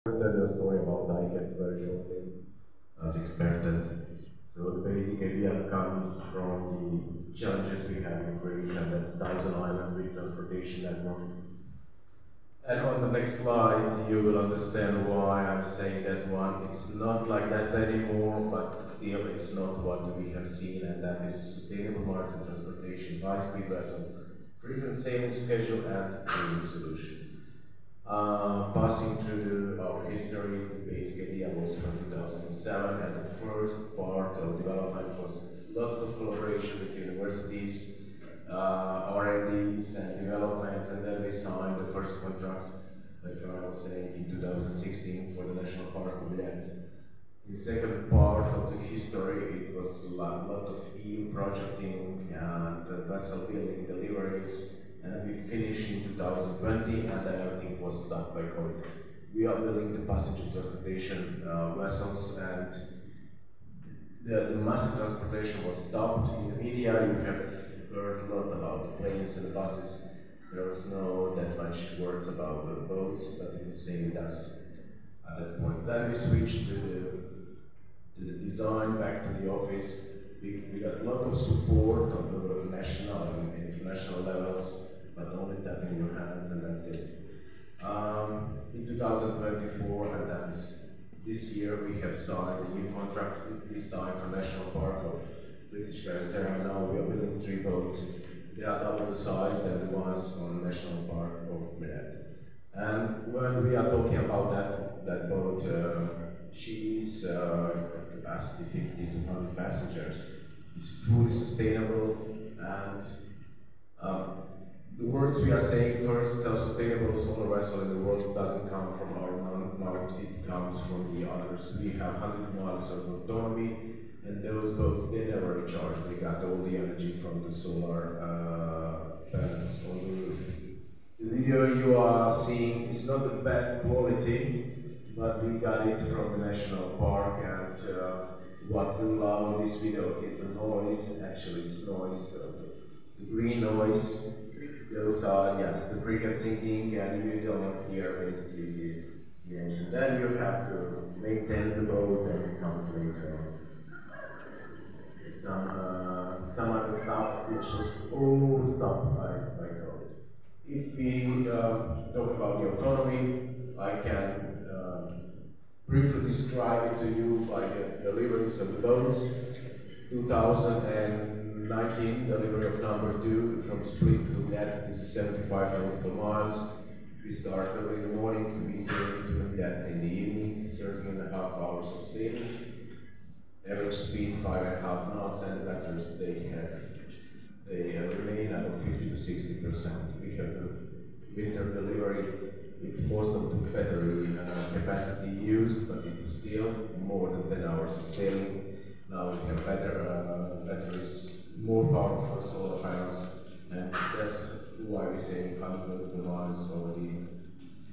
Tell you a story about ICAT very shortly, as expected. So the basic idea comes from the challenges we have in Croatia, that's Thousand Island with transportation network. And on the next slide, you will understand why I'm saying that one. It's not like that anymore, but still it's not what we have seen, and that is sustainable maritime transportation, high-speed vessel, frequent sailing schedule, and cleaning solution. Passing through our history, the basic idea was from 2007, and the first part of development was a lot of collaboration with universities, R&Ds and developments, and then we signed the first contract, like I was saying, in 2016 for the National Park of Bled. The second part of the history, it was a lot of EU projecting and vessel building deliveries, and we finished in 2020, and then everything was stopped by COVID. We are building the passenger transportation vessels, and the massive transportation was stopped. In the media, you have heard a lot about the planes and the buses. There was no that much words about the boats, but it was saved us at that point. Then we switched to the design, back to the office. We got a lot of support on the national and international levels, but only tapping your hands and that's it. In 2024, and that is this year, we have signed a new contract, this time for National Park of British Cayman. Now we are building 3 boats. They are double the size than the ones on National Park of Bled. And when we are talking about that boat, she is capacity 50 to 100 passengers. It's fully sustainable, and the words we are saying first, self-sustainable solar vessel in the world doesn't come from our mouth, it comes from the others. We have 100 miles of autonomy, and those boats, they never recharge. They got all the energy from the solar panels on the roof. The video you are seeing is not the best quality, but we got it from the National Park, and what we love on this video is the noise. Actually, it's noise, the green noise. Those are, yes, the frigate sinking, and you don't hear basically the engine. Then you have to maintain the boat, and it comes later. Some other stuff which was all stopped by COVID. If we talk about the autonomy, I can briefly describe it to you by the deliveries of the boats. 2019, delivery of number 2 from Split to Bled. This is 75 nautical miles. We start early in the morning, we doing that in the evening, 13.5 hours of sailing. Average speed 5.5 knots, and the batteries they remain at 50 to 60%. We have the winter delivery with most of the battery capacity used, but it was still more than 10 hours of sailing. Now we have better batteries, more powerful solar panels, and that's why we say 100 nautical miles over the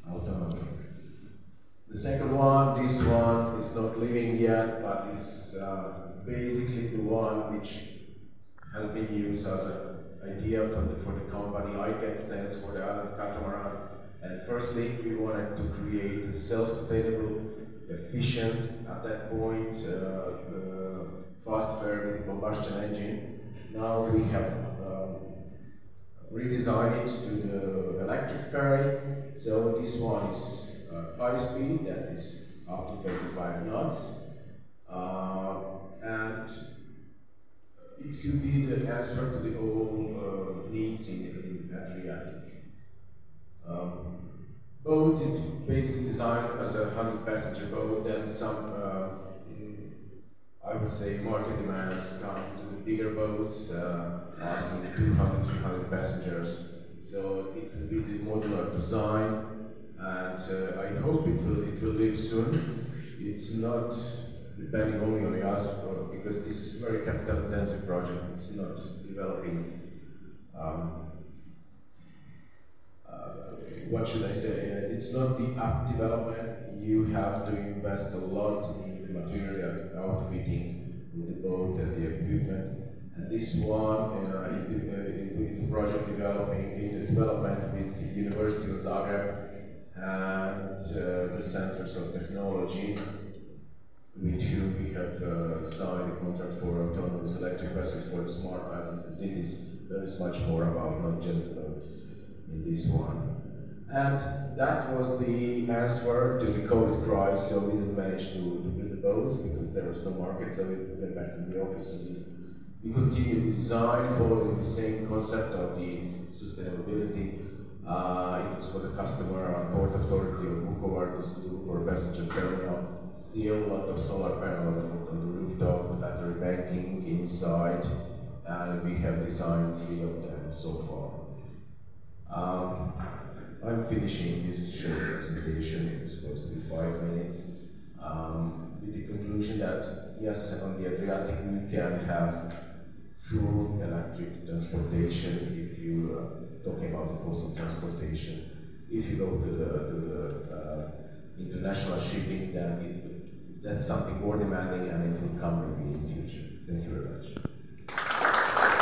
autonomy. The second one, this one is not living yet, but is basically the one which has been used as an idea for the company. ICAT stands for the Island Catamaran. And firstly, we wanted to create a self-sustainable, efficient, at that point, fast ferry with a combustion engine. Now we have redesigned it to the electric ferry. So this one is high speed, that is up to 25 knots. And it could be the answer to the all needs in Adriatic. Boat is basically designed as a 100-passenger boat, and some, I would say, market demands come to the bigger boats, asking 200, 300 passengers. So it will be the modular design, and I hope it will live soon. It's not depending only on us, because this is a very capital-intensive project. It's not developing. What should I say? It's not the app development. You have to invest a lot in the material outfitting with the boat and the equipment. And this one is the project development with the University of Zagreb, and the centers of technology with whom we have signed a contract for autonomous electric buses for the smart islands and cities. There is much more about, not just about in this one. And that was the answer to the COVID crisis, so we didn't manage to build the boats because there was no market, so we went back to the office. We continued to design following the same concept of the sustainability. It was for the customer, Port Authority of Vukovar to do for passenger terminal. Still a lot of solar panels on the rooftop, battery banking inside, and we have designed 3 of them so far. I'm finishing this short presentation, it was supposed to be 5 minutes, with the conclusion that yes, on the Adriatic we can have full electric transportation if you talking about the coastal transportation. If you go to the international shipping, then that's something more demanding and it will come maybe in the future. Thank you.